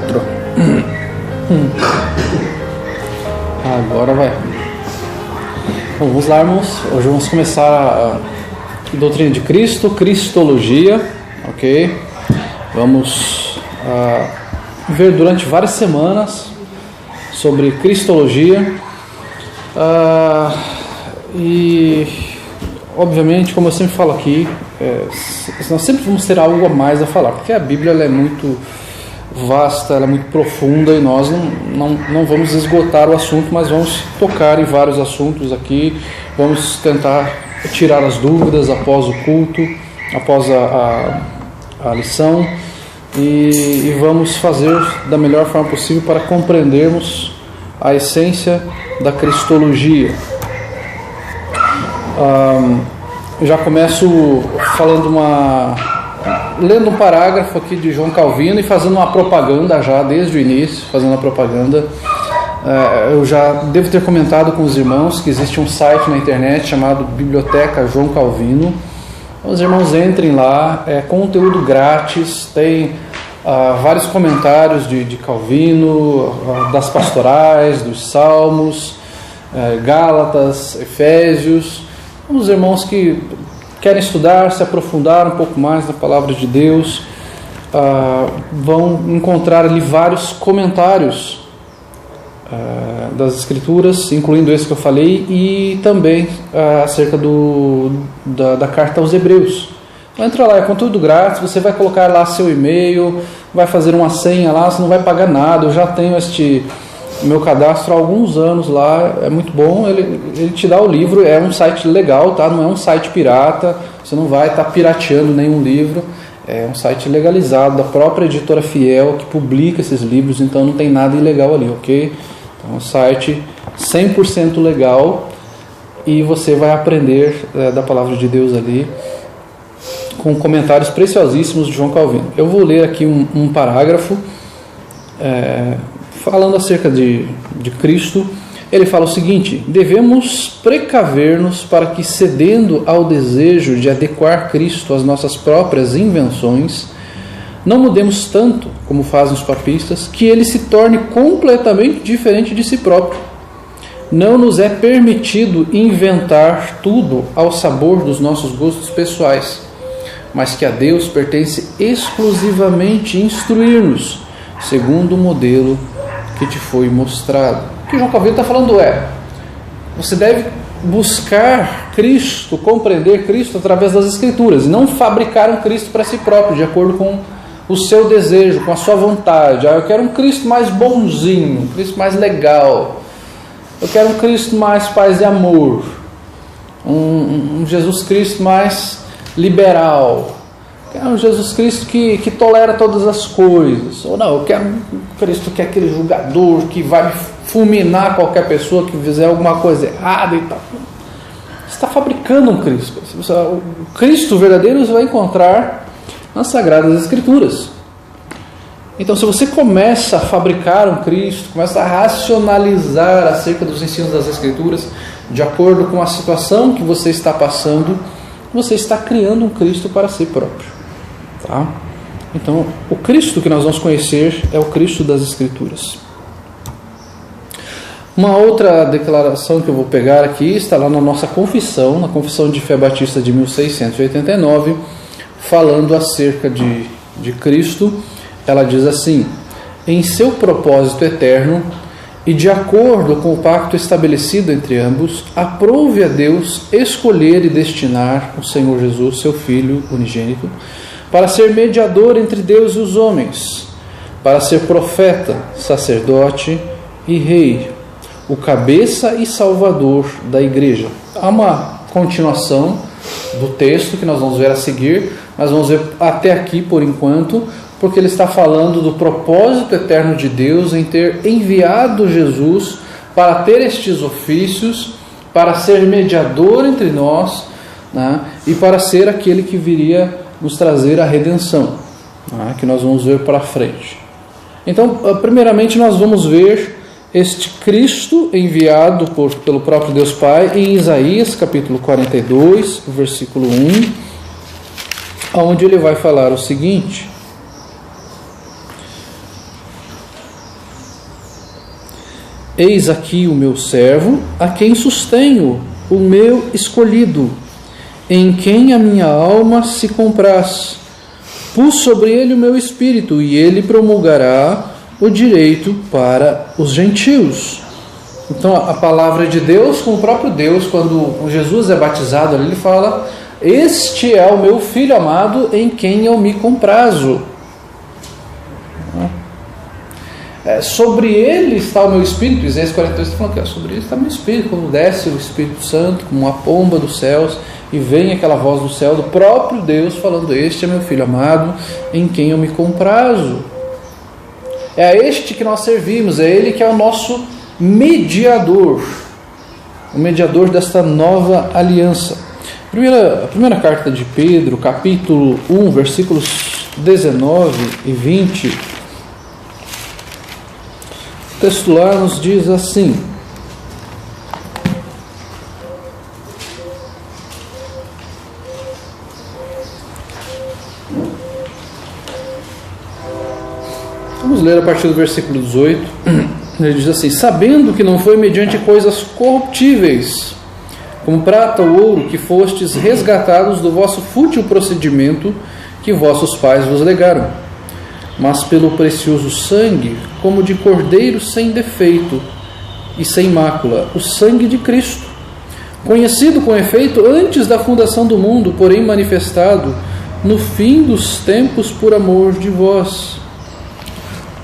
4. Agora vai. Bom, vamos lá, irmãos. Hoje vamos começar a doutrina de Cristo, Cristologia, ok? Vamos ver durante várias semanas sobre Cristologia e, obviamente, como eu sempre falo aqui, nós sempre vamos ter algo a mais a falar, porque a Bíblia ela é muito vasta, ela é muito profunda e nós não vamos esgotar o assunto, mas vamos tocar em vários assuntos aqui, vamos tentar tirar as dúvidas após o culto, após a lição e vamos fazer da melhor forma possível para compreendermos a essência da Cristologia. Já começo lendo um parágrafo aqui de João Calvino e fazendo uma propaganda já desde o início, fazendo a propaganda. Eu já devo ter comentado com os irmãos que existe um site na internet chamado Biblioteca João Calvino. Os irmãos entrem lá, é conteúdo grátis, tem vários comentários de Calvino, das pastorais, dos Salmos, Gálatas, Efésios. Os irmãos que querem estudar, se aprofundar um pouco mais na palavra de Deus, vão encontrar ali vários comentários das Escrituras, incluindo esse que eu falei, e também acerca da carta aos Hebreus. Entra lá, é conteúdo grátis, você vai colocar lá seu e-mail, vai fazer uma senha lá, você não vai pagar nada. Eu já tenho meu cadastro há alguns anos lá, é muito bom, ele te dá o livro, é um site legal, tá? Não é um site pirata, você não vai estar pirateando nenhum livro, é um site legalizado da própria editora Fiel que publica esses livros, então não tem nada ilegal ali, ok? Então é um site 100% legal e você vai aprender da palavra de Deus ali com comentários preciosíssimos de João Calvino. Eu vou ler aqui um parágrafo falando acerca de Cristo. Ele fala o seguinte: devemos precaver-nos para que, cedendo ao desejo de adequar Cristo às nossas próprias invenções, não mudemos tanto, como fazem os papistas, que ele se torne completamente diferente de si próprio. Não nos é permitido inventar tudo ao sabor dos nossos gostos pessoais, mas que a Deus pertence exclusivamente instruir-nos, segundo o modelo que te foi mostrado. O que João Calvino está falando você deve buscar Cristo, compreender Cristo através das Escrituras, e não fabricar um Cristo para si próprio, de acordo com o seu desejo, com a sua vontade. Eu quero um Cristo mais bonzinho, um Cristo mais legal, eu quero um Cristo mais paz e amor, um Jesus Cristo mais liberal, é um Jesus Cristo que tolera todas as coisas. Ou não, eu quero um Cristo que é aquele julgador, que vai fulminar qualquer pessoa que fizer alguma coisa errada e tal. Você está fabricando um Cristo. O Cristo verdadeiro você vai encontrar nas Sagradas Escrituras. Então, se você começa a fabricar um Cristo, começa a racionalizar acerca dos ensinos das Escrituras, de acordo com a situação que você está passando, você está criando um Cristo para si próprio. Tá? Então, o Cristo que nós vamos conhecer é o Cristo das Escrituras. Uma outra declaração que eu vou pegar aqui está lá na nossa confissão, na Confissão de Fé Batista de 1689, falando acerca de Cristo. Ela diz assim: em seu propósito eterno e de acordo com o pacto estabelecido entre ambos, aprove a Deus escolher e destinar o Senhor Jesus, seu Filho unigênito, para ser mediador entre Deus e os homens, para ser profeta, sacerdote e rei, o cabeça e salvador da igreja. Há uma continuação do texto que nós vamos ver a seguir, mas vamos ver até aqui por enquanto, porque ele está falando do propósito eterno de Deus em ter enviado Jesus para ter estes ofícios, para ser mediador entre nós, né, e para ser aquele que viria nos trazer a redenção, né, que nós vamos ver para frente. Então, primeiramente nós vamos ver este Cristo enviado pelo próprio Deus Pai em Isaías capítulo 42, versículo 1, onde ele vai falar o seguinte: Eis aqui o meu servo, a quem sustenho, o meu escolhido, em quem a minha alma se compraz. Pus sobre ele o meu espírito, e ele promulgará o direito para os gentios. Então a palavra de Deus com o próprio Deus, quando Jesus é batizado, ele fala: este é o meu filho amado em quem eu me comprazo. Sobre ele está o meu espírito. Isaías 42 está falando que sobre ele está o meu espírito, quando desce o Espírito Santo como uma pomba dos céus e vem aquela voz do céu do próprio Deus falando: este é meu filho amado em quem eu me comprazo. É a este que nós servimos, é ele que é o nosso mediador, o mediador desta nova aliança. A primeira carta de Pedro, capítulo 1, versículos 19 e 20, o texto lá nos diz assim: vamos ler a partir do versículo 18. Ele diz assim: sabendo que não foi mediante coisas corruptíveis, como prata ou ouro, que fostes resgatados do vosso fútil procedimento que vossos pais vos legaram, mas pelo precioso sangue, como de cordeiro sem defeito e sem mácula, o sangue de Cristo, conhecido com efeito antes da fundação do mundo, porém manifestado no fim dos tempos por amor de vós.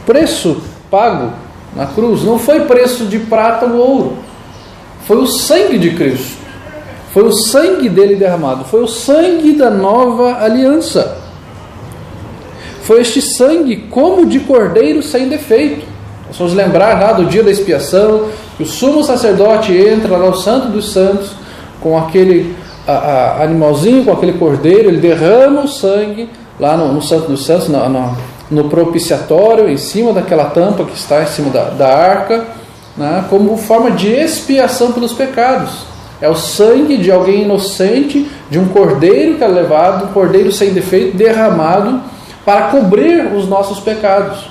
Preço pago na cruz não foi preço de prata ou ouro, foi o sangue de Cristo, foi o sangue dele derramado, foi o sangue da nova aliança. Foi este sangue como de cordeiro sem defeito. Nós vamos lembrar lá do dia da expiação, que o sumo sacerdote entra lá no Santo dos Santos com aquele animalzinho, com aquele cordeiro, ele derrama o sangue lá no Santo dos Santos, no propiciatório, em cima daquela tampa que está em cima da arca, né, como forma de expiação pelos pecados. É o sangue de alguém inocente, de um cordeiro que é levado, um cordeiro sem defeito, derramado para cobrir os nossos pecados.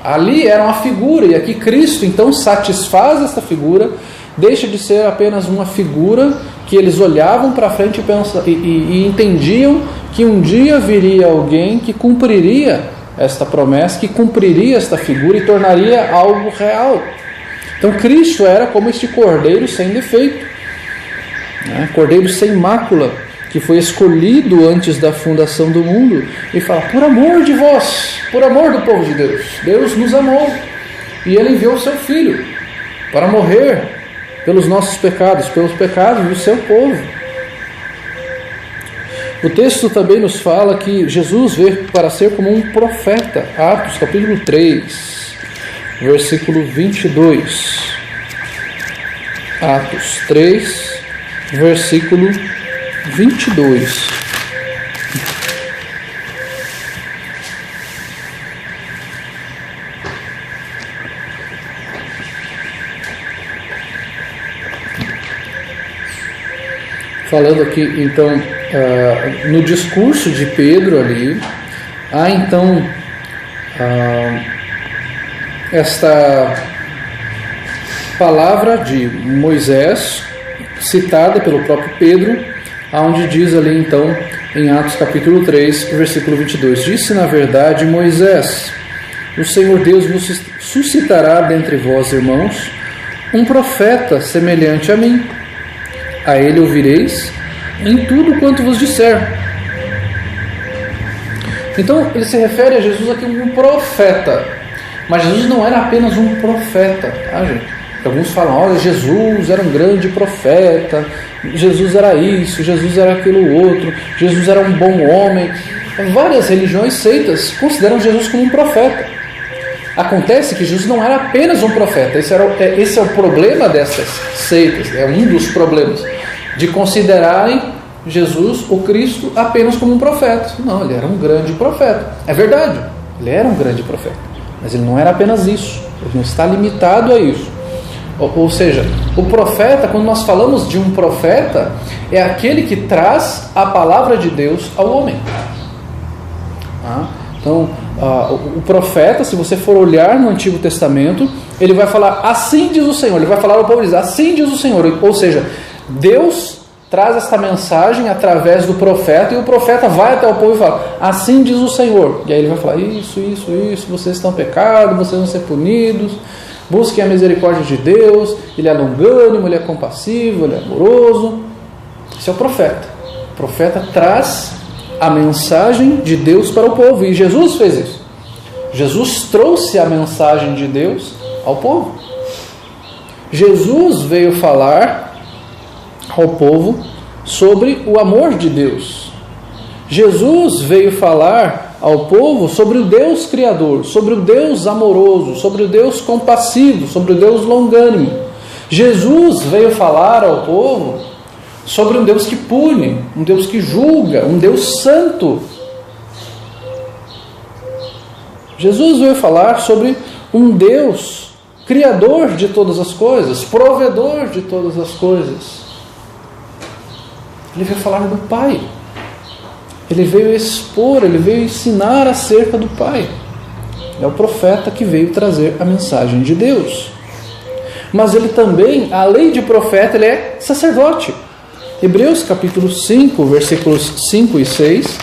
Ali era uma figura, e aqui Cristo então satisfaz esta figura, deixa de ser apenas uma figura que eles olhavam para frente e entendiam que um dia viria alguém que cumpriria esta promessa, que cumpriria esta figura e tornaria algo real. Então Cristo era como este cordeiro sem defeito, né? Cordeiro sem mácula, que foi escolhido antes da fundação do mundo, e fala: por amor de vós, por amor do povo de Deus, Deus nos amou, e Ele enviou o seu Filho para morrer pelos nossos pecados, pelos pecados do seu povo. O texto também nos fala que Jesus veio para ser como um profeta. Atos capítulo 3, versículo 22. Atos 3, versículo 22. Falando aqui então no discurso de Pedro ali, há então esta palavra de Moisés citada pelo próprio Pedro, onde diz ali então em Atos capítulo 3, versículo 22: disse na verdade Moisés: o Senhor Deus vos suscitará dentre vós, irmãos, um profeta semelhante a mim. A ele ouvireis em tudo quanto vos disser. Então ele se refere a Jesus aqui como um profeta. Mas Jesus não era apenas um profeta, tá, gente? Alguns falam: olha, Jesus era um grande profeta, Jesus era isso, Jesus era aquilo outro, Jesus era um bom homem. Várias religiões, seitas, consideram Jesus como um profeta. Acontece que Jesus não era apenas um profeta. Esse é o problema dessas seitas, é um dos problemas, de considerarem Jesus, o Cristo, apenas como um profeta. Não, ele era um grande profeta. É verdade, ele era um grande profeta, mas ele não era apenas isso, ele não está limitado a isso. Ou seja, o profeta, quando nós falamos de um profeta, é aquele que traz a palavra de Deus ao homem. Então, o profeta, se você for olhar no Antigo Testamento, ele vai falar, assim diz o Senhor. Ele vai falar ao povo e diz, assim diz o Senhor. Ou seja, Deus traz esta mensagem através do profeta, e o profeta vai até o povo e fala, assim diz o Senhor. E aí ele vai falar, isso, vocês estão pecando, vocês vão ser punidos, busquem a misericórdia de Deus, Ele é longânimo, Ele é compassivo, Ele é amoroso. Esse é o profeta. O profeta traz a mensagem de Deus para o povo, e Jesus fez isso. Jesus trouxe a mensagem de Deus ao povo. Jesus veio falar ao povo sobre o amor de Deus. Jesus veio falar ao povo sobre o Deus Criador, sobre o Deus amoroso, sobre o Deus compassivo, sobre o Deus longânimo. Jesus veio falar ao povo sobre um Deus que pune, um Deus que julga, um Deus santo. Jesus veio falar sobre um Deus criador de todas as coisas, provedor de todas as coisas. Ele veio falar do Pai. Ele veio expor, ele veio ensinar acerca do Pai. É o profeta que veio trazer a mensagem de Deus. Mas ele também, além de profeta, ele é sacerdote. Hebreus capítulo 5, versículos 5 e 6.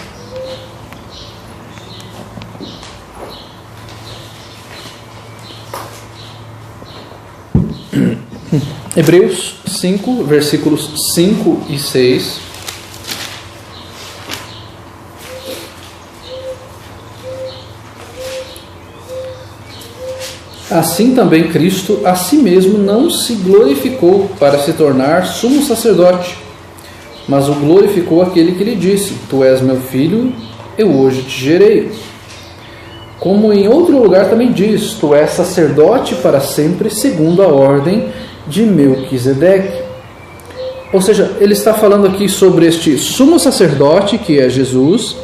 Hebreus 5, versículos 5 e 6. Assim também Cristo a si mesmo não se glorificou para se tornar sumo sacerdote, mas o glorificou aquele que lhe disse, tu és meu filho, eu hoje te gerei. Como em outro lugar também diz, tu és sacerdote para sempre, segundo a ordem de Melquisedeque. Ou seja, ele está falando aqui sobre este sumo sacerdote, que é Jesus,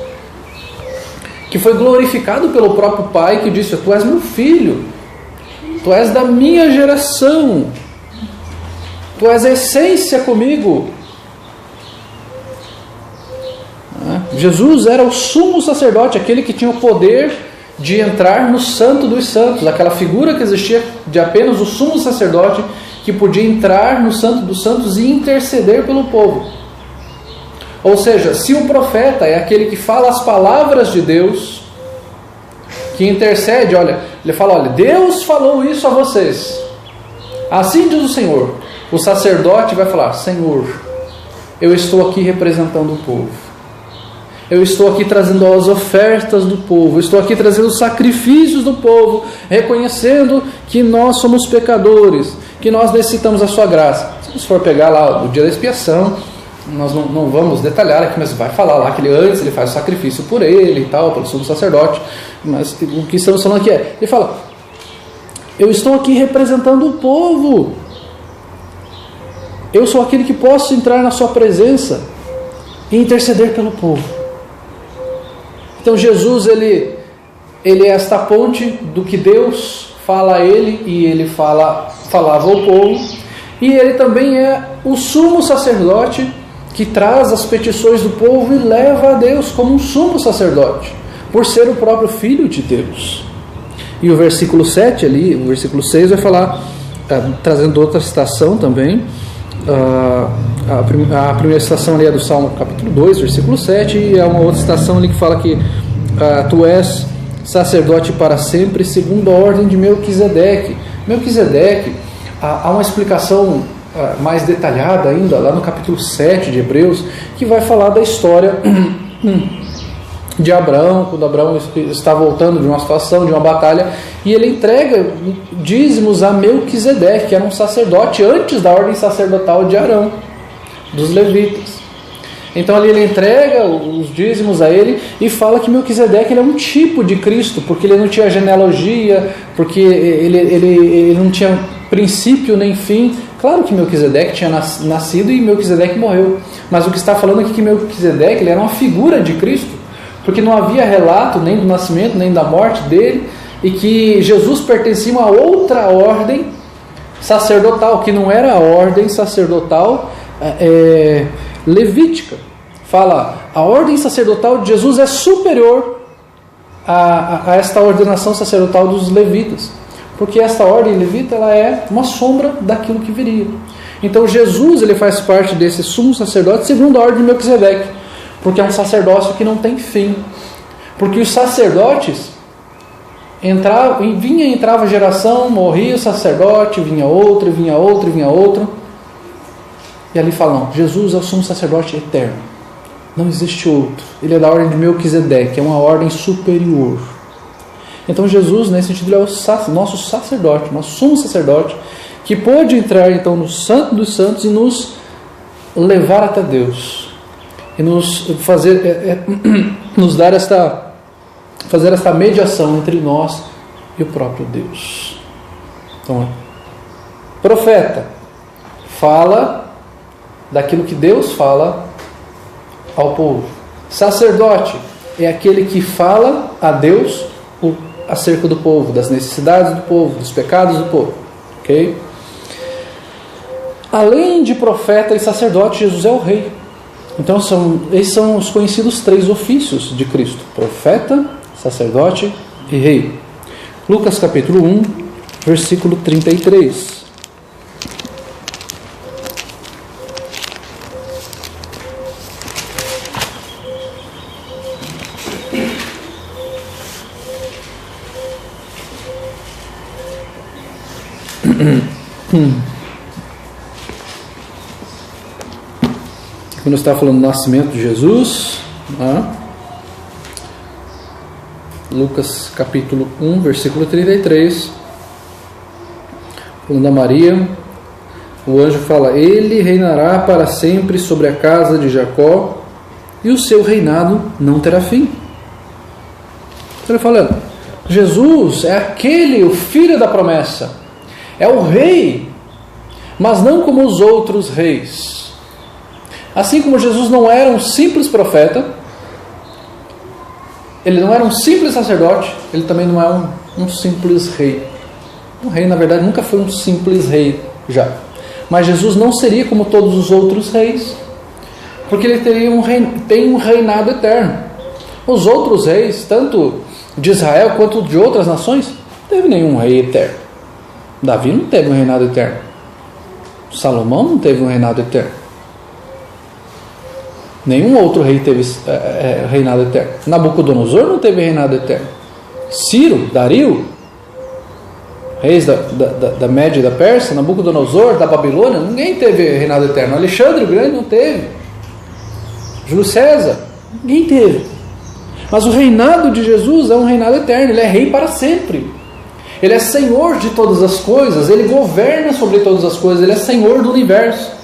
que foi glorificado pelo próprio Pai, que disse, tu és meu filho, tu és da minha geração, tu és a essência comigo. Jesus era o sumo sacerdote, aquele que tinha o poder de entrar no Santo dos Santos, aquela figura que existia de apenas o sumo sacerdote, que podia entrar no Santo dos Santos e interceder pelo povo. Ou seja, se o profeta é aquele que fala as palavras de Deus, que intercede, olha, ele fala, olha, Deus falou isso a vocês, assim diz o Senhor. O sacerdote vai falar, Senhor, eu estou aqui representando o povo, eu estou aqui trazendo as ofertas do povo, eu estou aqui trazendo os sacrifícios do povo, reconhecendo que nós somos pecadores, que nós necessitamos da sua graça. Se você for pegar lá o dia da expiação, nós não vamos detalhar aqui, mas vai falar lá que ele faz o sacrifício por ele e tal, pelo sumo sacerdote. Mas o que estamos falando aqui é, ele fala, eu estou aqui representando o povo, eu sou aquele que posso entrar na sua presença e interceder pelo povo. Então Jesus, ele é esta ponte do que Deus fala a ele, e ele falava ao povo, e ele também é o sumo sacerdote que traz as petições do povo e leva a Deus como um sumo sacerdote, por ser o próprio Filho de Deus. E o versículo 7 ali, o versículo 6 vai falar, trazendo outra citação também, a primeira citação ali é do Salmo capítulo 2, versículo 7, e há uma outra citação ali que fala que tu és sacerdote para sempre, segundo a ordem de Melquisedeque. Melquisedeque, há uma explicação mais detalhada ainda, lá no capítulo 7 de Hebreus, que vai falar da história de Abraão, quando Abraão está voltando de uma situação, de uma batalha, e ele entrega dízimos a Melquisedeque, que era um sacerdote antes da ordem sacerdotal de Arão, dos levitas. Então ali ele entrega os dízimos a ele e fala que Melquisedeque ele é um tipo de Cristo, porque ele não tinha genealogia, porque ele não tinha princípio nem fim. Claro que Melquisedeque tinha nascido e Melquisedeque morreu, mas o que está falando aqui é que Melquisedeque ele era uma figura de Cristo, porque não havia relato nem do nascimento nem da morte dele, e que Jesus pertencia a outra ordem sacerdotal, que não era a ordem sacerdotal levítica. Fala, a ordem sacerdotal de Jesus é superior a esta ordenação sacerdotal dos levitas, porque esta ordem levita ela é uma sombra daquilo que viria. Então Jesus ele faz parte desse sumo sacerdote segundo a ordem de Melquisedeque, porque é um sacerdócio que não tem fim. Porque os sacerdotes entrava geração, morria o sacerdote, vinha outro, vinha outro, vinha outro. E ali falam, Jesus é o sumo sacerdote eterno. Não existe outro. Ele é da ordem de Melquisedeque, é uma ordem superior. Então Jesus, nesse sentido, é o nosso sacerdote, nosso sumo sacerdote, que pôde entrar então no Santo dos Santos e nos levar até Deus. E nos fazer, nos dar fazer esta mediação entre nós e o próprio Deus. Então, profeta fala daquilo que Deus fala ao povo. Sacerdote é aquele que fala a Deus acerca do povo, das necessidades do povo, dos pecados do povo. Ok? Além de profeta e sacerdote, Jesus é o rei. Então esses são os conhecidos 3 ofícios de Cristo: profeta, sacerdote e rei. Lucas capítulo 1, versículo 33. Quando está falando do nascimento de Jesus, Lucas capítulo 1, versículo 33, falando da Maria, o anjo fala: ele reinará para sempre sobre a casa de Jacó, e o seu reinado não terá fim. Ele falando, Jesus é o filho da promessa, é o rei, mas não como os outros reis. Assim como Jesus não era um simples profeta, ele não era um simples sacerdote, ele também não é um simples rei. Um rei, na verdade, nunca foi um simples rei já. Mas Jesus não seria como todos os outros reis, porque ele tem um reinado eterno. Os outros reis, tanto de Israel quanto de outras nações, não teve nenhum rei eterno. Davi não teve um reinado eterno. Salomão não teve um reinado eterno. Nenhum outro rei teve reinado eterno. Nabucodonosor não teve reinado eterno. Ciro, Dario, reis da Média e da Pérsia, Nabucodonosor, da Babilônia, ninguém teve reinado eterno. Alexandre o Grande não teve. Júlio César, ninguém teve. Mas o reinado de Jesus é um reinado eterno. Ele é rei para sempre. Ele é Senhor de todas as coisas. Ele governa sobre todas as coisas. Ele é Senhor do universo.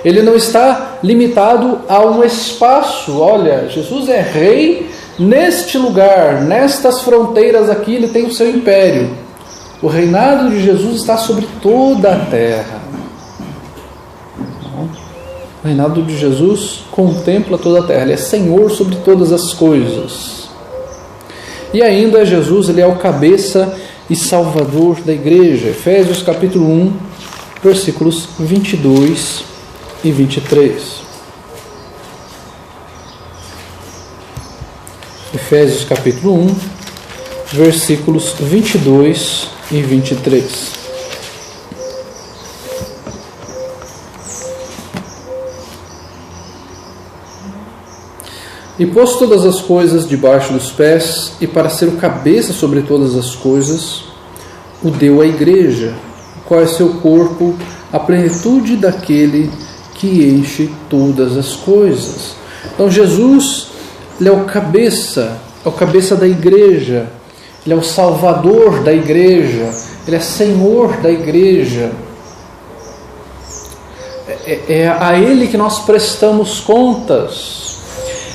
Ele não está limitado a um espaço. Olha, Jesus é rei neste lugar, nestas fronteiras aqui, ele tem o seu império. O reinado de Jesus está sobre toda a terra. O reinado de Jesus contempla toda a terra. Ele é Senhor sobre todas as coisas. E ainda Jesus, ele é o cabeça e salvador da igreja. Efésios capítulo 1, versículos 22 e 23. Efésios capítulo 1, versículos 22 e 23. E pôs todas as coisas debaixo dos pés, e para ser o cabeça sobre todas as coisas, o deu à igreja, qual é seu corpo, a plenitude daquele que enche todas as coisas. Então Jesus, ele é o cabeça da igreja, ele é o salvador da igreja, ele é Senhor da igreja. É a ele que nós prestamos contas.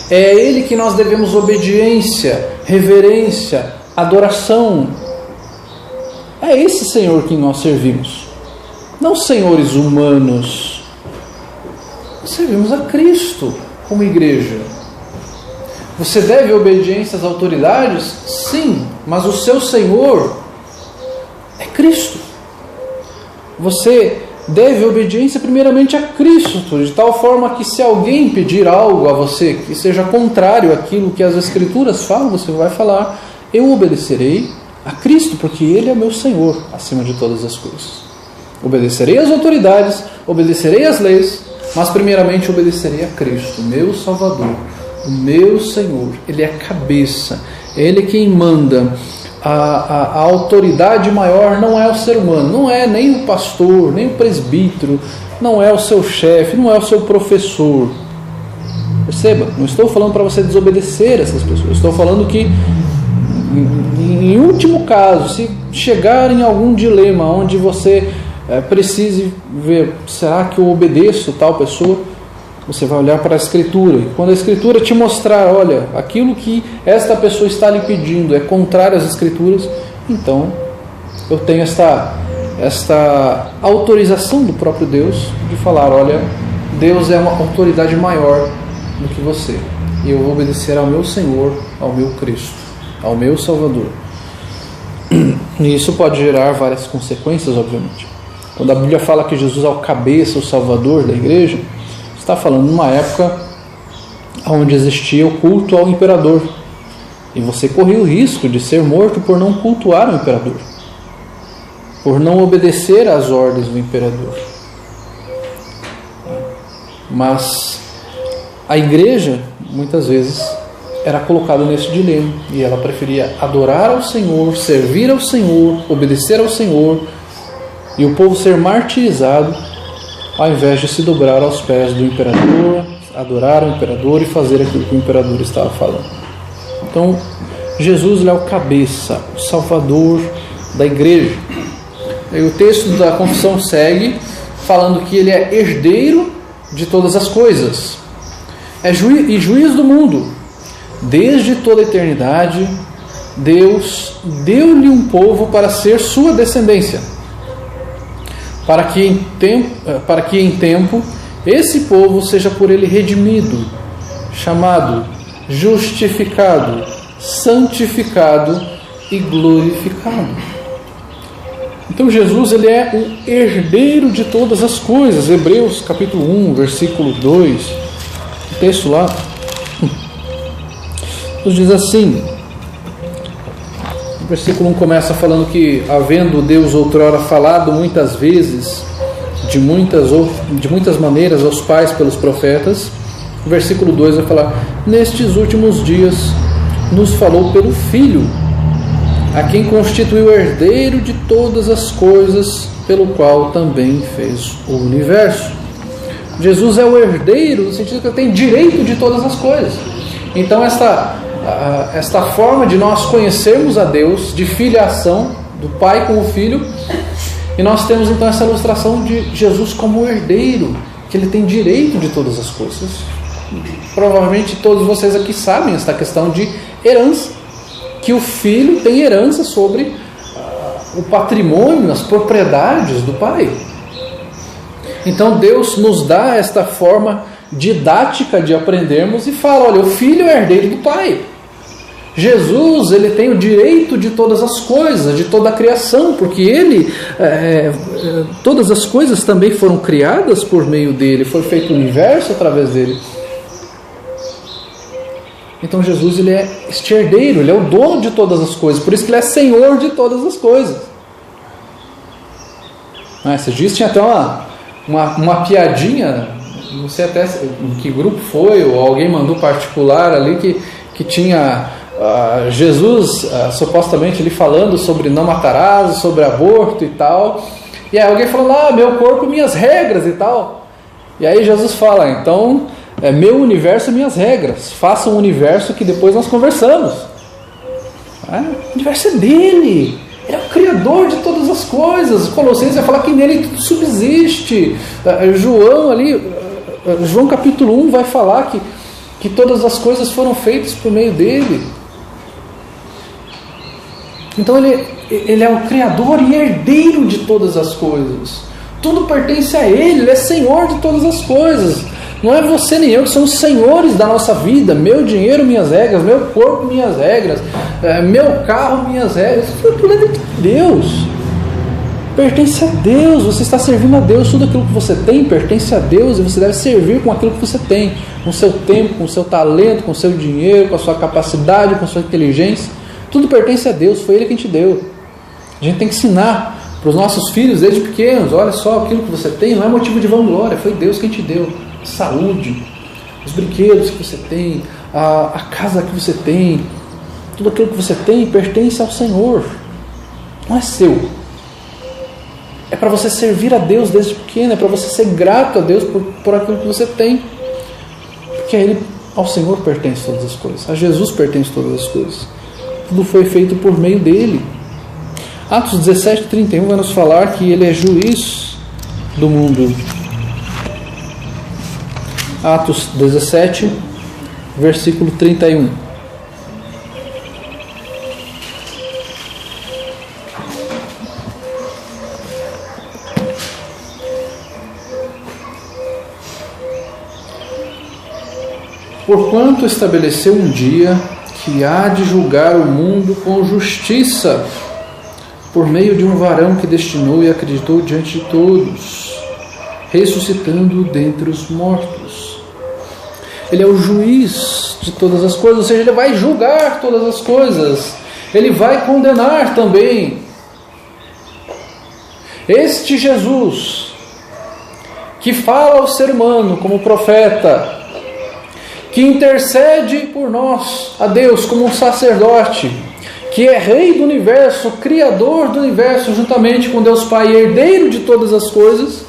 É a ele que nós devemos obediência, reverência, adoração. É esse Senhor que nós servimos. Não senhores humanos. Nós servimos a Cristo como igreja. Você deve obediência às autoridades? Sim, mas o seu Senhor é Cristo. Você deve obediência primeiramente a Cristo, de tal forma que se alguém pedir algo a você que seja contrário àquilo que as Escrituras falam, você vai falar: eu obedecerei a Cristo, porque Ele é meu Senhor acima de todas as coisas. Obedecerei às autoridades, obedecerei às leis, mas primeiramente obedecerei a Cristo, meu Salvador, o meu Senhor. Ele é a cabeça, Ele é quem manda. A autoridade maior não é o ser humano, não é nem o pastor, nem o presbítero, não é o seu chefe, não é o seu professor. Perceba, não estou falando para você desobedecer essas pessoas, estou falando que, em último caso, se chegar em algum dilema onde você precise ver, será que eu obedeço tal pessoa? Você vai olhar para a Escritura, e quando a Escritura te mostrar, olha, aquilo que esta pessoa está lhe pedindo é contrário às Escrituras, então eu tenho esta autorização do próprio Deus de falar, olha, Deus é uma autoridade maior do que você, e eu vou obedecer ao meu Senhor, ao meu Cristo, ao meu Salvador. E isso pode gerar várias consequências, obviamente. Quando a Bíblia fala que Jesus é o cabeça, o Salvador da igreja, está falando numa época onde existia o culto ao imperador, e você corria o risco de ser morto por não cultuar o imperador, por não obedecer às ordens do imperador. Mas a igreja, muitas vezes, era colocada nesse dilema, e ela preferia adorar ao Senhor, servir ao Senhor, obedecer ao Senhor, e o povo ser martirizado, ao invés de se dobrar aos pés do imperador, adorar o imperador e fazer aquilo que o imperador estava falando. Então, Jesus é o cabeça, o Salvador da igreja. E o texto da confissão segue falando que ele é herdeiro de todas as coisas, é juiz do mundo. Desde toda a eternidade, Deus deu-lhe um povo para ser sua descendência, para que em tempo esse povo seja por ele redimido, chamado, justificado, santificado e glorificado. Então Jesus, ele é o herdeiro de todas as coisas. Hebreus capítulo 1, versículo 2, o texto lá nos diz assim. O versículo 1 começa falando que, havendo Deus outrora falado muitas vezes, de muitas maneiras aos pais pelos profetas, o versículo 2 vai falar: nestes últimos dias nos falou pelo Filho, a quem constituiu herdeiro de todas as coisas, pelo qual também fez o universo. Jesus é o herdeiro no sentido que ele tem direito de todas as coisas. Então esta forma de nós conhecermos a Deus, de filiação, do Pai com o Filho, e nós temos então essa ilustração de Jesus como herdeiro, que ele tem direito de todas as coisas. Provavelmente todos vocês aqui sabem esta questão de herança, que o filho tem herança sobre o patrimônio, as propriedades do pai. Então Deus nos dá esta forma didática de aprendermos e fala, olha, o filho é herdeiro do pai. Jesus, ele tem o direito de todas as coisas, de toda a criação, porque ele, todas as coisas também foram criadas por meio dele, foi feito o universo através dele. Então Jesus, ele é este herdeiro, ele é o dono de todas as coisas, por isso que ele é senhor de todas as coisas. Esses dias tinha até uma piadinha, não sei até em que grupo foi, ou alguém mandou particular ali, que tinha Jesus supostamente ele falando sobre não matarás, sobre aborto e tal, e aí alguém falou, meu corpo, minhas regras e tal, e aí Jesus fala, então, meu universo, minhas regras, faça um universo que depois nós conversamos. O universo é dele, ele é o criador de todas as coisas. Colossenses vai falar que nele tudo subsiste. João capítulo 1 vai falar que todas as coisas foram feitas por meio dele. Então ele é o criador e herdeiro de todas as coisas. Tudo pertence a ele é senhor de todas as coisas. Não é você nem eu que somos senhores da nossa vida. Meu dinheiro, minhas regras. Meu corpo, minhas regras. Meu carro, minhas regras. Tudo é de Deus. Pertence a Deus. Você está servindo a Deus. Tudo aquilo que você tem pertence a Deus. E você deve servir com aquilo que você tem. Com o seu tempo, com o seu talento, com o seu dinheiro, com a sua capacidade, com a sua inteligência. Tudo pertence a Deus, foi Ele quem te deu. A gente tem que ensinar para os nossos filhos desde pequenos: olha só, aquilo que você tem não é motivo de vanglória, foi Deus quem te deu. Saúde, os brinquedos que você tem, a casa que você tem, tudo aquilo que você tem pertence ao Senhor, não é seu. É para você servir a Deus desde pequeno, é para você ser grato a Deus por aquilo que você tem, porque a Ele, ao Senhor pertence todas as coisas, a Jesus pertence todas as coisas, tudo foi feito por meio dele. Atos 17:31 vai nos falar que Ele é juiz do mundo. Atos 17, versículo 31. Porquanto estabeleceu um dia que há de julgar o mundo com justiça, por meio de um varão que destinou e acreditou diante de todos, ressuscitando dentre os mortos. Ele é o juiz de todas as coisas, ou seja, Ele vai julgar todas as coisas, Ele vai condenar também. Este Jesus, que fala ao ser humano como profeta, que intercede por nós a Deus como um sacerdote, que é Rei do universo, Criador do universo, juntamente com Deus Pai, herdeiro de todas as coisas,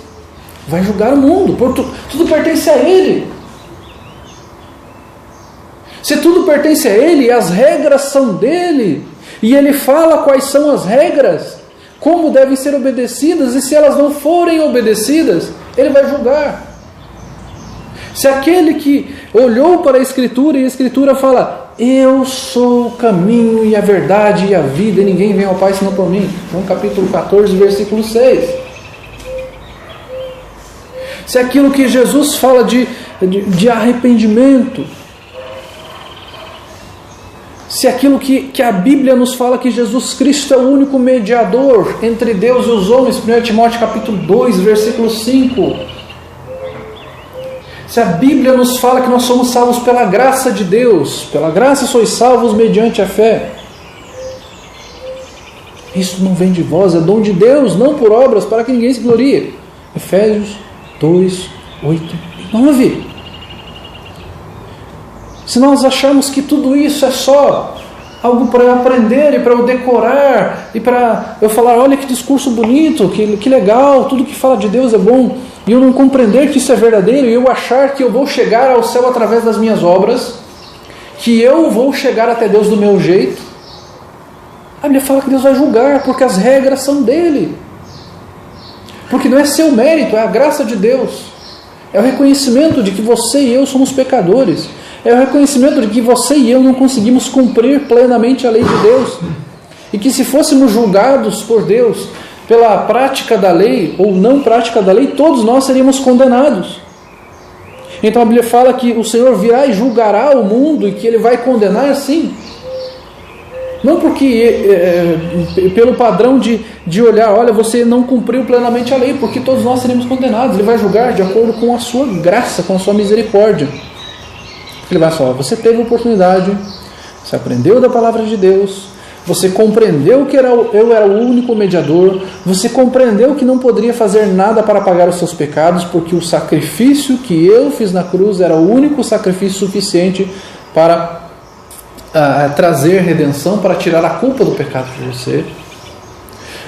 vai julgar o mundo, porque tudo pertence a Ele. Se tudo pertence a Ele e as regras são dele, e Ele fala quais são as regras, como devem ser obedecidas, e se elas não forem obedecidas, Ele vai julgar. Se aquele que olhou para a Escritura e a Escritura fala: eu sou o caminho e a verdade e a vida, e ninguém vem ao Pai senão por mim, João capítulo 14, versículo 6. Se aquilo que Jesus fala de arrependimento, se aquilo que a Bíblia nos fala que Jesus Cristo é o único mediador entre Deus e os homens, 1 Timóteo capítulo 2, versículo 5, se a Bíblia nos fala que nós somos salvos pela graça de Deus, pela graça sois salvos mediante a fé, isso não vem de vós, é dom de Deus, não por obras, para que ninguém se glorie. Efésios 2, 8 e 9. Se nós achamos que tudo isso é só algo para eu aprender e para eu decorar e para eu falar: olha que discurso bonito, que legal, tudo que fala de Deus é bom, e eu não compreender que isso é verdadeiro, e eu achar que eu vou chegar ao céu através das minhas obras, que eu vou chegar até Deus do meu jeito, a Bíblia fala que Deus vai julgar, porque as regras são dele, porque não é seu mérito, é a graça de Deus, é o reconhecimento de que você e eu somos pecadores, é o reconhecimento de que você e eu não conseguimos cumprir plenamente a lei de Deus, e que se fôssemos julgados por Deus pela prática da lei ou não prática da lei, todos nós seríamos condenados. Então a Bíblia fala que o Senhor virá e julgará o mundo e que Ele vai condenar, sim. Não porque pelo padrão de olhar: olha, você não cumpriu plenamente a lei, porque todos nós seríamos condenados. Ele vai julgar de acordo com a sua graça, com a sua misericórdia. Ele vai falar: você teve oportunidade, você aprendeu da palavra de Deus, você compreendeu que eu era o único mediador, você compreendeu que não poderia fazer nada para pagar os seus pecados, porque o sacrifício que eu fiz na cruz era o único sacrifício suficiente para trazer redenção, para tirar a culpa do pecado de você.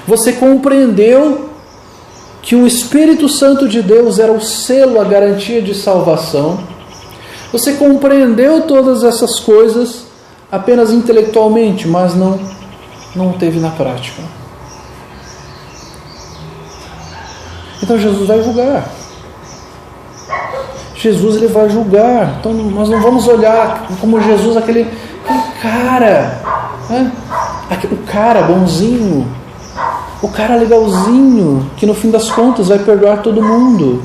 Você compreendeu que o Espírito Santo de Deus era o selo, a garantia de salvação. Você compreendeu todas essas coisas apenas intelectualmente, mas não teve na prática. Então Jesus vai julgar. Jesus, Ele vai julgar. Então nós não vamos olhar como Jesus, aquele cara, né? O cara bonzinho, o cara legalzinho, que no fim das contas vai perdoar todo mundo.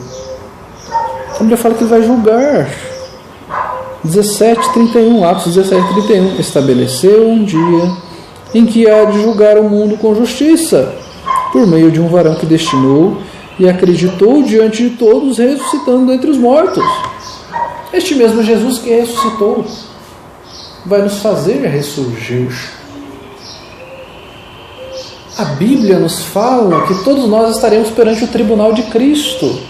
A Bíblia fala que Ele vai julgar. 17:31, Atos 17:31, estabeleceu um dia em que há de julgar o mundo com justiça, por meio de um varão que destinou e acreditou diante de todos, ressuscitando entre os mortos. Este mesmo Jesus que ressuscitou vai nos fazer ressurgir. A Bíblia nos fala que todos nós estaremos perante o tribunal de Cristo.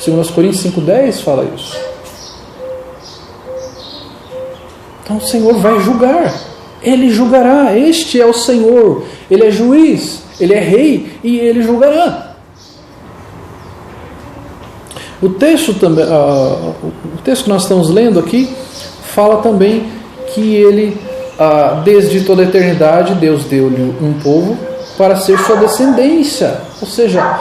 2 Coríntios 5,10 fala isso. Então o Senhor vai julgar. Ele julgará. Este é o Senhor. Ele é juiz, Ele é rei e Ele julgará. O texto que nós estamos lendo aqui fala também que Ele, desde toda a eternidade, Deus deu-lhe um povo para ser sua descendência. Ou seja,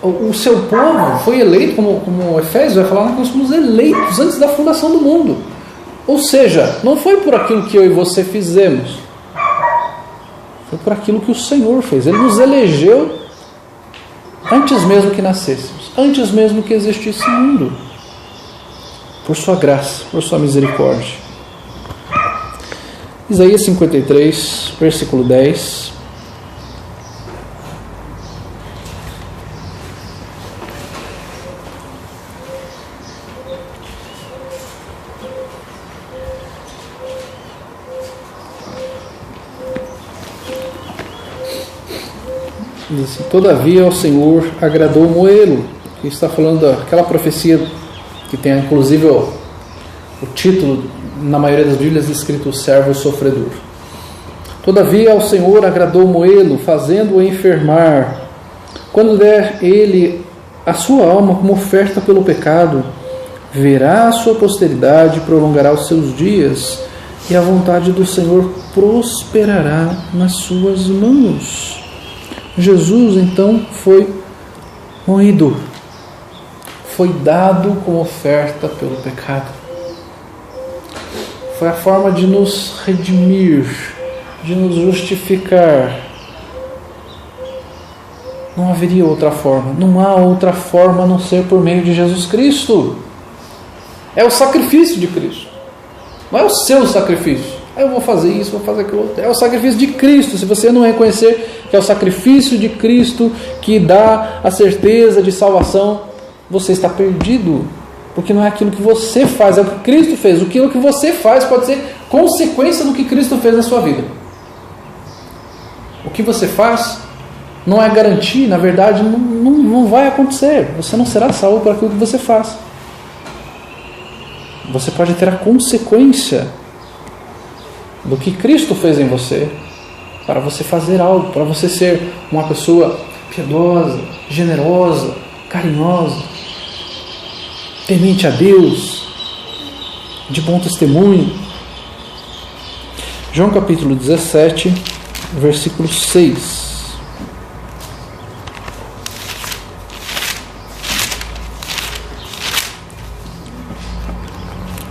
o seu povo foi eleito, como Efésios vai falar, nós somos eleitos antes da fundação do mundo. Ou seja, não foi por aquilo que eu e você fizemos, foi por aquilo que o Senhor fez. Ele nos elegeu antes mesmo que nascêssemos, antes mesmo que existisse o mundo, por sua graça, por sua misericórdia. Isaías 53, versículo 10. Diz, todavia ao Senhor agradou moê-lo. Aqui está falando daquela profecia que tem inclusive o título, na maioria das Bíblias, escrito o servo sofredor. Todavia ao Senhor agradou moê-lo, fazendo-o enfermar. Quando der ele a sua alma como oferta pelo pecado, verá a sua posteridade, prolongará os seus dias, e a vontade do Senhor prosperará nas suas mãos. Jesus, então, foi moído, foi dado como oferta pelo pecado. Foi a forma de nos redimir, de nos justificar. Não haveria outra forma, não há outra forma a não ser por meio de Jesus Cristo. É o sacrifício de Cristo, não é o seu sacrifício. Eu vou fazer isso, vou fazer aquilo outro. É o sacrifício de Cristo. Se você não reconhecer que é o sacrifício de Cristo que dá a certeza de salvação, você está perdido. Porque não é aquilo que você faz, é o que Cristo fez. Aquilo que você faz pode ser consequência do que Cristo fez na sua vida. O que você faz não é garantia, na verdade não vai acontecer. Você não será salvo por aquilo que você faz. Você pode ter a consequência do que Cristo fez em você, para você fazer algo, para você ser uma pessoa piedosa, generosa, carinhosa, temente a Deus, de bom testemunho. João capítulo 17, versículo 6.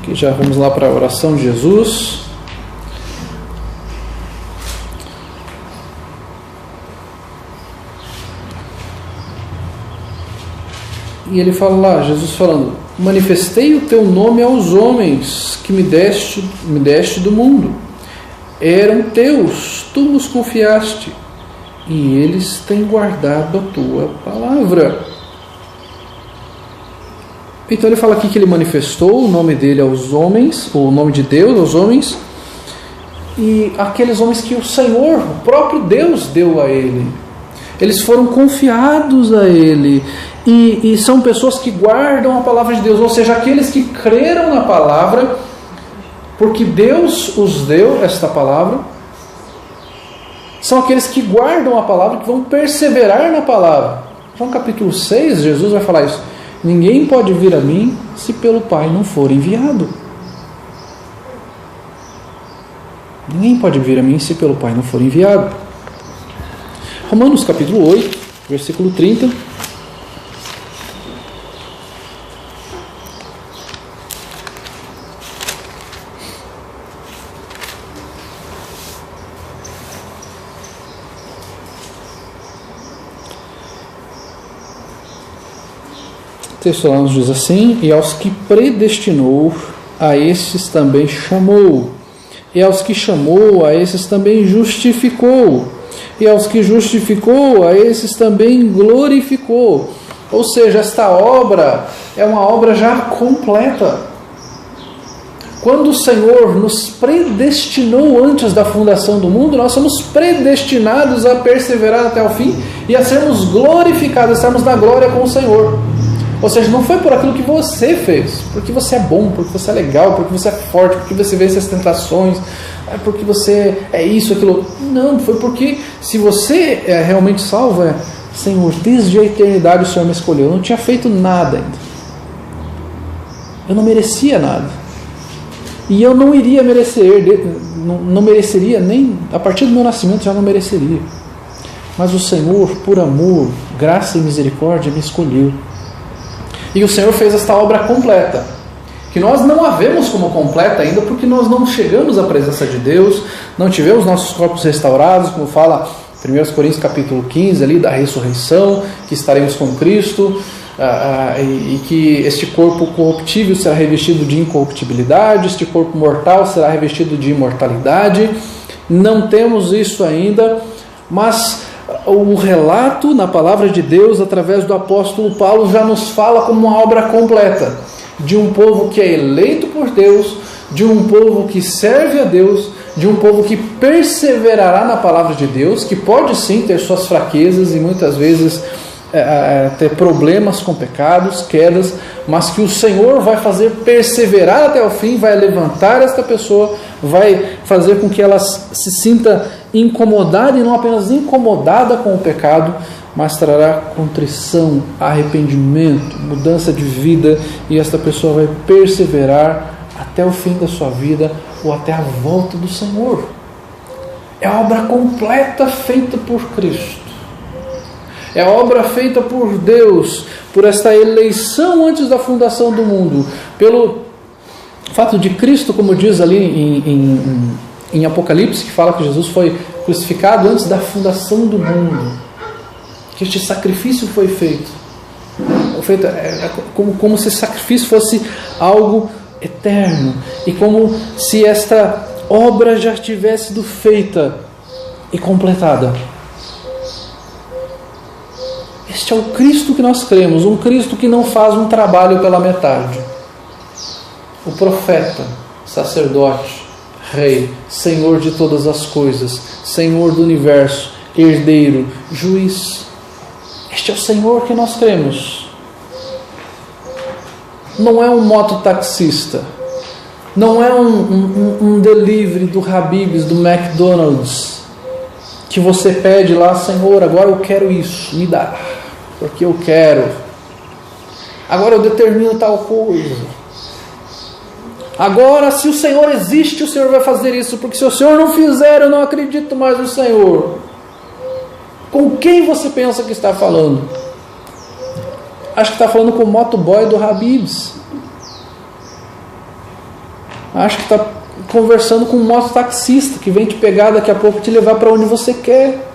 Aqui já vamos lá para a oração de Jesus. E ele fala lá, Jesus falando: manifestei o teu nome aos homens que me deste do mundo. Eram teus, tu nos confiaste, e eles têm guardado a tua palavra. Então ele fala aqui que ele manifestou o nome dele aos homens, ou o nome de Deus aos homens, e aqueles homens que o Senhor, o próprio Deus, deu a ele. Eles foram confiados a ele. E são pessoas que guardam a palavra de Deus, ou seja, aqueles que creram na palavra, porque Deus os deu esta palavra, são aqueles que guardam a palavra, que vão perseverar na palavra. João capítulo 6, Jesus vai falar isso: ninguém pode vir a mim se pelo Pai não for enviado. Ninguém pode vir a mim se pelo Pai não for enviado. Romanos capítulo 8, versículo 30. O texto lá nos diz assim: e aos que predestinou, a esses também chamou, e aos que chamou, a esses também justificou, e aos que justificou, a esses também glorificou. Ou seja, esta obra é uma obra já completa. quando o Senhor nos predestinou antes da fundação do mundo, nós somos predestinados a perseverar até o fim e a sermos glorificados, a estarmos na glória com o Senhor. Ou seja, não foi por aquilo que você fez, porque você é bom, porque você é legal, porque você é forte, porque você vence as tentações, porque você é isso, aquilo. Não, foi porque se você é realmente salvo, Senhor, desde a eternidade o Senhor me escolheu. Eu não tinha feito nada ainda. Eu não merecia nada. E eu não iria merecer, não mereceria, nem a partir do meu nascimento já não mereceria. Mas o Senhor, por amor, graça e misericórdia, me escolheu. E o Senhor fez esta obra completa, que nós não a vemos como completa ainda, porque nós não chegamos à presença de Deus, não tivemos nossos corpos restaurados, como fala 1 Coríntios capítulo 15, ali da ressurreição, que estaremos com Cristo, e que este corpo corruptível será revestido de incorruptibilidade, este corpo mortal será revestido de imortalidade. Não temos isso ainda, mas o relato na palavra de Deus, através do apóstolo Paulo, já nos fala como uma obra completa, de um povo que é eleito por Deus, de um povo que serve a Deus, de um povo que perseverará na palavra de Deus, que pode sim ter suas fraquezas e muitas vezes ter problemas com pecados, quedas, mas que o Senhor vai fazer perseverar até o fim, vai levantar esta pessoa, vai fazer com que ela se sinta incomodada, e não apenas incomodada com o pecado, mas trará contrição, arrependimento, mudança de vida, e esta pessoa vai perseverar até o fim da sua vida, ou até a volta do Senhor. É a obra completa feita por Cristo. É a obra feita por Deus, por esta eleição antes da fundação do mundo, pelo fato de Cristo, como diz ali em Apocalipse, que fala que Jesus foi crucificado antes da fundação do mundo, que este sacrifício foi feito como se esse sacrifício fosse algo eterno, e como se esta obra já tivesse sido feita e completada. Este é o Cristo que nós cremos, um Cristo que não faz um trabalho pela metade. O profeta, sacerdote, rei, Senhor de todas as coisas, Senhor do universo, herdeiro, juiz. Este é o Senhor que nós cremos. Não é um mototaxista, não é um delivery do Habib's, do McDonald's, que você pede lá, Senhor, agora eu quero isso, me dá, porque eu quero. Agora eu determino tal coisa. Agora, se o Senhor existe, o Senhor vai fazer isso, porque se o Senhor não fizer, eu não acredito mais no Senhor. Com quem você pensa que está falando? Acho que está falando com o motoboy do Habib's. Acho que está conversando com um mototaxista que vem te pegar daqui a pouco e te levar para onde você quer.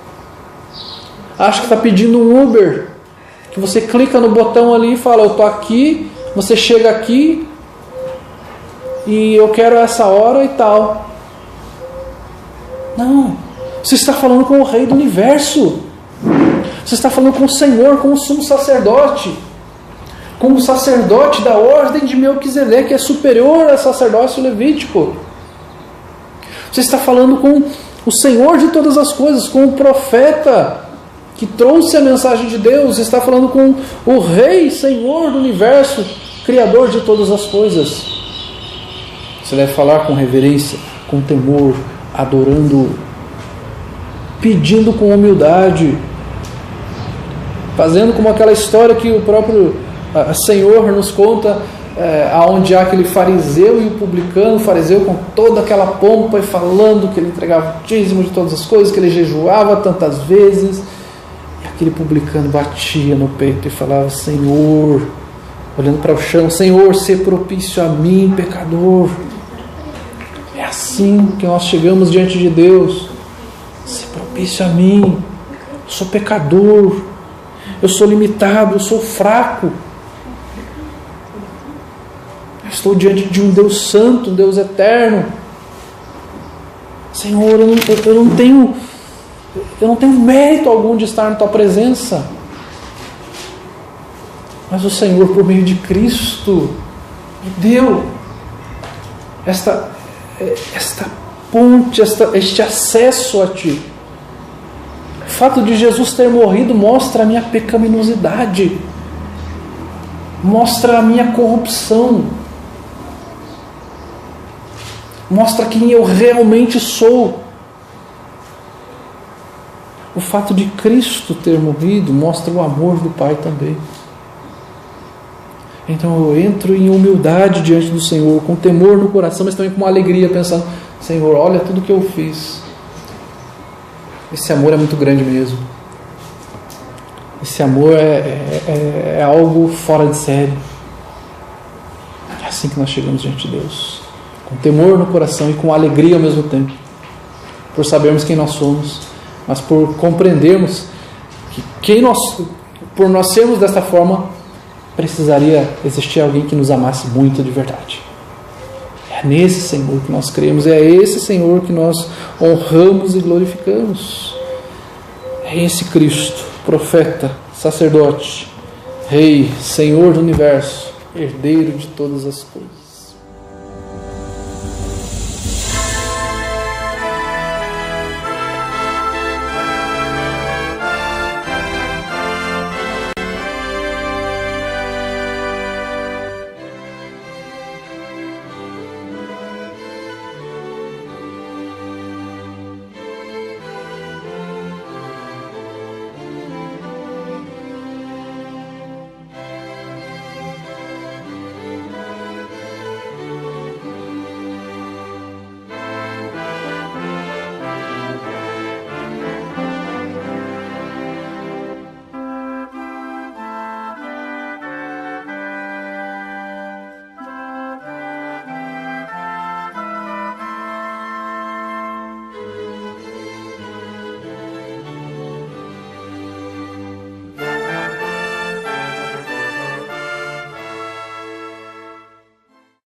Acho que está pedindo um Uber, que você clica no botão ali e fala, eu estou aqui, você chega aqui e eu quero essa hora e tal. Não, você está falando com o Rei do Universo. Você está falando com o Senhor, com o sumo sacerdote, com o sacerdote da ordem de Melquisedeque, que é superior ao sacerdócio levítico. Você está falando com o Senhor de todas as coisas, com o profeta que trouxe a mensagem de Deus. Você está falando com o Rei, Senhor do universo, Criador de todas as coisas. Você deve falar com reverência, com temor, adorando, pedindo com humildade, fazendo como aquela história que o próprio Senhor nos conta, aonde há aquele fariseu e o publicano, o fariseu com toda aquela pompa e falando que ele entregava o dízimo de todas as coisas, que ele jejuava tantas vezes, e aquele publicano batia no peito e falava, Senhor, olhando para o chão, Senhor, sê propício a mim, pecador. É assim que nós chegamos diante de Deus. Sê propício a mim, eu sou pecador, eu sou limitado, eu sou fraco. Eu estou diante de um Deus santo, um Deus eterno. Senhor, eu não tenho mérito algum de estar na Tua presença. Mas o Senhor, por meio de Cristo, me deu. esta ponte, este acesso a Ti. O fato de Jesus ter morrido mostra a minha pecaminosidade, mostra a minha corrupção, mostra quem eu realmente sou. O fato de Cristo ter morrido mostra o amor do Pai também. Então eu entro em humildade diante do Senhor, com temor no coração, mas também com uma alegria, pensando: Senhor, olha tudo que eu fiz. Esse amor é muito grande mesmo. Esse amor é algo fora de série. É assim que nós chegamos diante de Deus, com temor no coração e com alegria ao mesmo tempo, por sabermos quem nós somos, mas por compreendermos que por nós sermos desta forma, precisaria existir alguém que nos amasse muito de verdade. É nesse Senhor que nós cremos, é esse Senhor que nós honramos e glorificamos. É esse Cristo, profeta, sacerdote, Rei, Senhor do universo, herdeiro de todas as coisas.